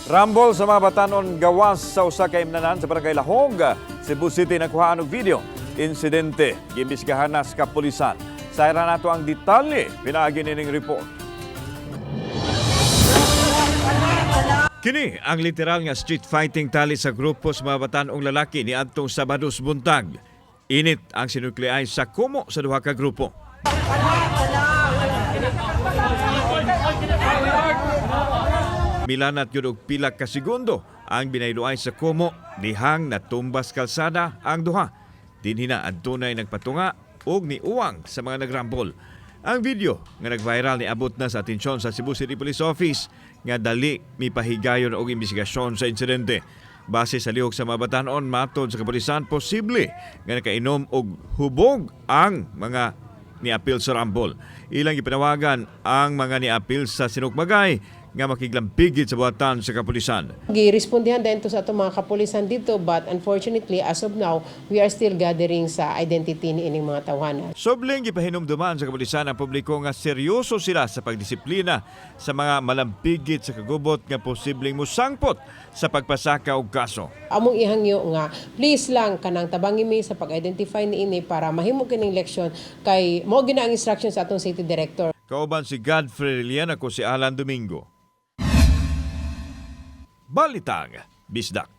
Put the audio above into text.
Rambol sa mga batanon gawas sa usa ka imnanan sa Barangay Lahog, Cebu City nakuhaan og video. Insidente gimbisgahan na sa kapulisan. Sayra nato ang detalye pinaagi nining report. Kini ang literal nga street fighting tali sa grupo sa mga batanong lalaki ni adtong Sabados buntag. Init ang sinukleay sa kumo sa duha ka grupo. Milanat yun og pila ka segundo ang binayloay sa kumo, dihang natumbas kalsada ang duha. Dinhina adtunay nagpatunga og niuwang sa mga nagrambol. Ang video nga nag-viral ni abot na sa atensyon sa Cebu City Police Office nga dali mipahigayon og imbestigasyon sa insidente. Base sa lihok sa mga batanon, matod sa kapulisan, posible nga nakainom og hubog ang mga niapil sa rambol. Ilang ipanawagan ang mga niapil sa sinukmagay nga makiglampigid sa buhatan sa kapulisan. Girespondihan din to sa itong mga kapulisan dito, but unfortunately, as of now, we are still gathering sa identity ni ining mga tawanan. Sobling gipahinumduman sa kapulisan ang publiko nga seryoso sila sa pagdisiplina sa mga malampigid sa kagubot nga posibleng musangpot sa pagpasaka og kaso. Among ihangyo nga, please lang kanang tabangi mi sa pag-identify ni ini para mahimo kining leksyon kay mo gina ang instruction sa atong city director. Kauban si Godfrey Lilian, ako si Alan Domingo. Balitang Bisdak.